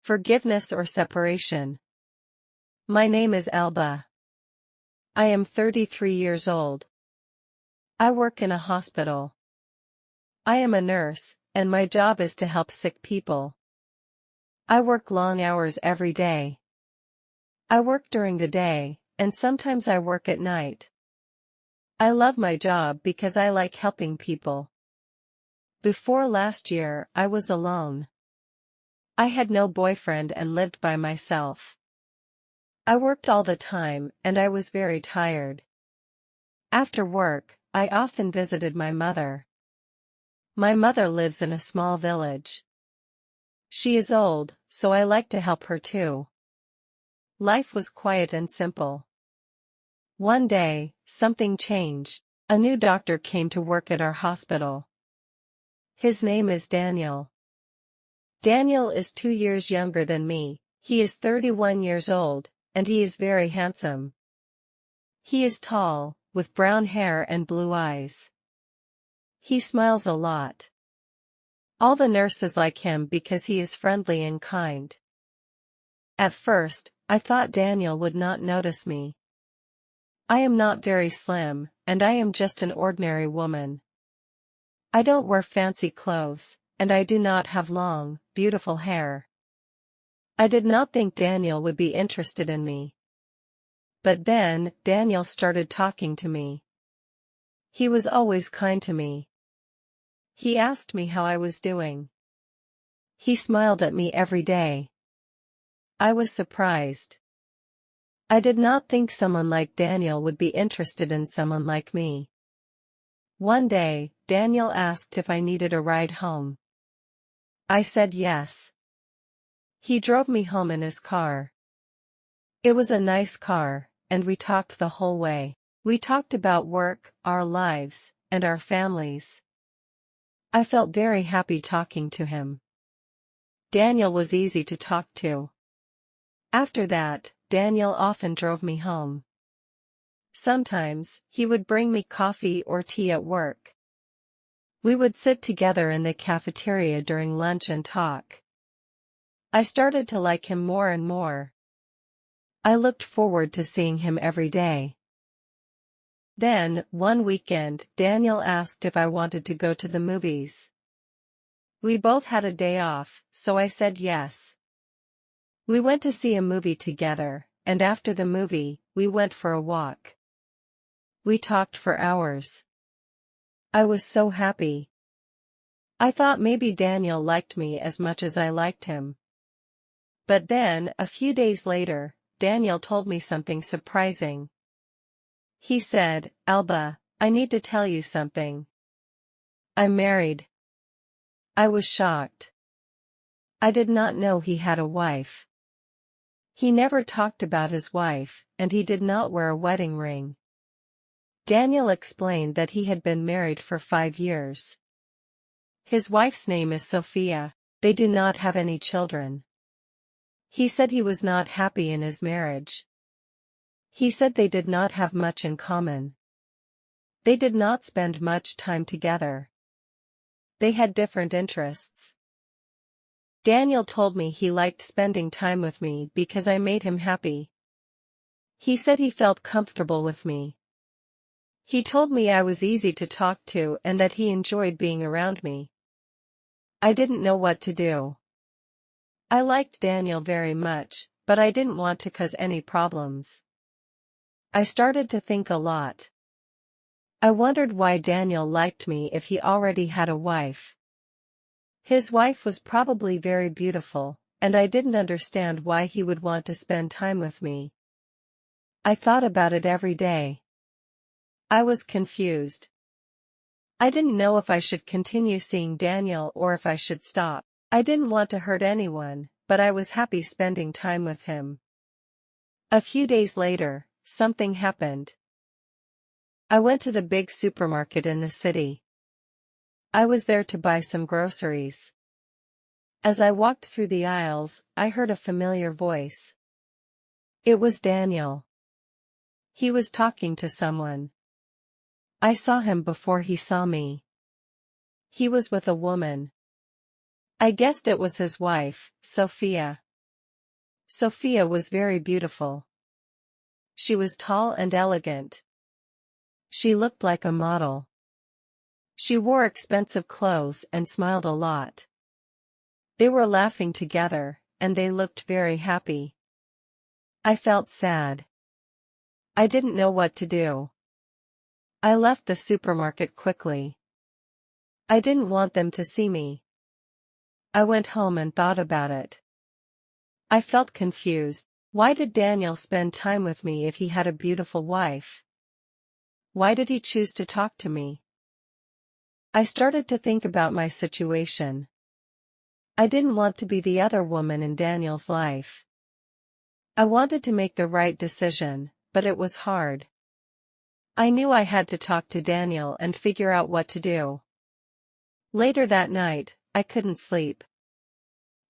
Forgiveness or separation. My name is Alba. I am 33 years old. I work in a hospital. I am a nurse, and my job is to help sick people. I work long hours every day. I work during the day, and sometimes I work at night. I love my job because I like helping people. Before last year, I was alone. I had no boyfriend and lived by myself. I worked all the time, and I was very tired. After work, I often visited my mother. My mother lives in a small village. She is old, so I like to help her too. Life was quiet and simple. One day, something changed. A new doctor came to work at our hospital. His name is Daniel. Daniel is 2 years younger than me. He is 31 years old, and he is very handsome. He is tall, with brown hair and blue eyes. He smiles a lot. All the nurses like him because he is friendly and kind. At first, I thought Daniel would not notice me. I am not very slim, and I am just an ordinary woman. I don't wear fancy clothes, and I do not have long, beautiful hair. I did not think Daniel would be interested in me. But then, Daniel started talking to me. He was always kind to me. He asked me how I was doing. He smiled at me every day. I was surprised. I did not think someone like Daniel would be interested in someone like me. One day, Daniel asked if I needed a ride home. I said yes. He drove me home in his car. It was a nice car, and we talked the whole way. We talked about work, our lives, and our families. I felt very happy talking to him. Daniel was easy to talk to. After that, Daniel often drove me home. Sometimes, he would bring me coffee or tea at work. We would sit together in the cafeteria during lunch and talk. I started to like him more and more. I looked forward to seeing him every day. Then, one weekend, Daniel asked if I wanted to go to the movies. We both had a day off, so I said yes. We went to see a movie together, and after the movie, we went for a walk. We talked for hours. I was so happy. I thought maybe Daniel liked me as much as I liked him. But then, a few days later, Daniel told me something surprising. He said, "Alba, I need to tell you something. I'm married." I was shocked. I did not know he had a wife. He never talked about his wife, and he did not wear a wedding ring. Daniel explained that he had been married for 5 years. His wife's name is Sophia. They do not have any children. He said he was not happy in his marriage. He said they did not have much in common. They did not spend much time together. They had different interests. Daniel told me he liked spending time with me because I made him happy. He said he felt comfortable with me. He told me I was easy to talk to and that he enjoyed being around me. I didn't know what to do. I liked Daniel very much, but I didn't want to cause any problems. I started to think a lot. I wondered why Daniel liked me if he already had a wife. His wife was probably very beautiful, and I didn't understand why he would want to spend time with me. I thought about it every day. I was confused. I didn't know if I should continue seeing Daniel or if I should stop. I didn't want to hurt anyone, but I was happy spending time with him. A few days later, something happened. I went to the big supermarket in the city. I was there to buy some groceries. As I walked through the aisles, I heard a familiar voice. It was Daniel. He was talking to someone. I saw him before he saw me. He was with a woman. I guessed it was his wife, Sophia. Sophia was very beautiful. She was tall and elegant. She looked like a model. She wore expensive clothes and smiled a lot. They were laughing together, and they looked very happy. I felt sad. I didn't know what to do. I left the supermarket quickly. I didn't want them to see me. I went home and thought about it. I felt confused. Why did Daniel spend time with me if he had a beautiful wife? Why did he choose to talk to me? I started to think about my situation. I didn't want to be the other woman in Daniel's life. I wanted to make the right decision, but it was hard. I knew I had to talk to Daniel and figure out what to do. Later that night, I couldn't sleep.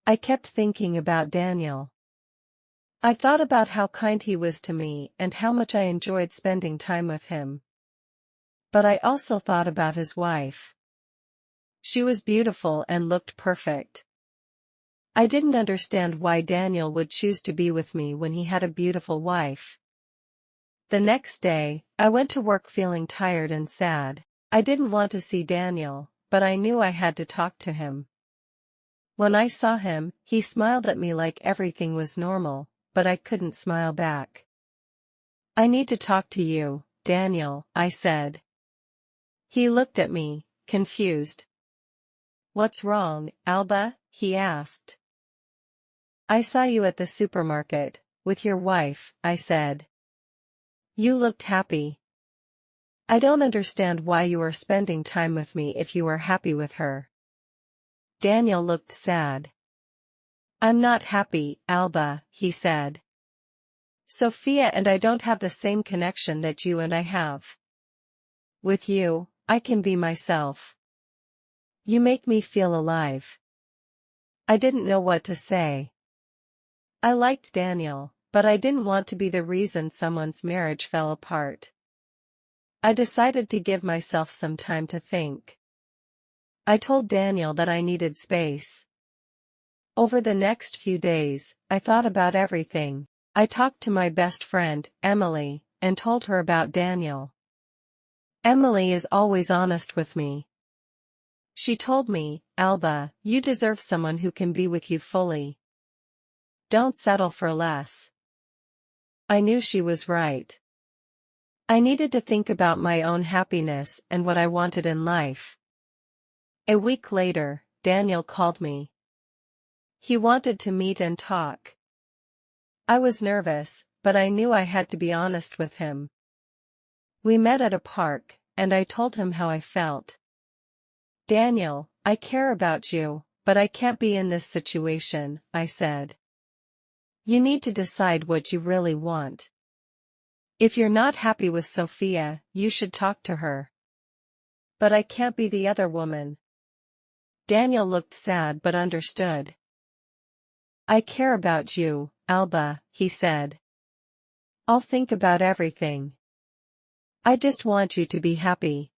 I kept thinking about Daniel. I thought about how kind he was to me and how much I enjoyed spending time with him. But I also thought about his wife. She was beautiful and looked perfect. I didn't understand why Daniel would choose to be with me when he had a beautiful wife. The next day, I went to work feeling tired and sad. I didn't want to see Daniel, but I knew I had to talk to him. When I saw him, he smiled at me like everything was normal, but I couldn't smile back. "I need to talk to you, Daniel," I said. He looked at me, confused. "What's wrong, Alba?" he asked. "I saw you at the supermarket, with your wife," I said. "You looked happy. I don't understand why you are spending time with me if you are happy with her." Daniel looked sad. "I'm not happy, Alba," he said. "Sophia and I don't have the same connection that you and I have. With you, I can be myself. You make me feel alive." I didn't know what to say. I liked Daniel, but I didn't want to be the reason someone's marriage fell apart. I decided to give myself some time to think. I told Daniel that I needed space. Over the next few days, I thought about everything. I talked to my best friend, Emily, and told her about Daniel. Emily is always honest with me. She told me, "Alba, you deserve someone who can be with you fully. Don't settle for less." I knew she was right. I needed to think about my own happiness and what I wanted in life. A week later, Daniel called me. He wanted to meet and talk. I was nervous, but I knew I had to be honest with him. We met at a park, and I told him how I felt. "Daniel, I care about you, but I can't be in this situation," I said. "You need to decide what you really want. If you're not happy with Sophia, you should talk to her." "But I can't be the other woman." Daniel looked sad but understood. "I care about you, Alba," he said. "I'll think about everything. I just want you to be happy."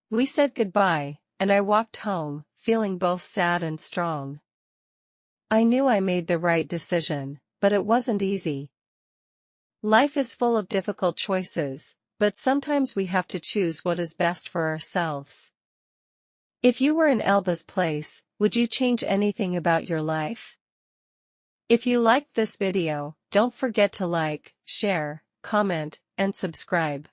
We said goodbye, and I walked home, feeling both sad and strong. I knew I made the right decision, but it wasn't easy. Life is full of difficult choices, but sometimes we have to choose what is best for ourselves. If you were in Alba's place, would you change anything about your life? If you liked this video, don't forget to like, share, comment, and subscribe.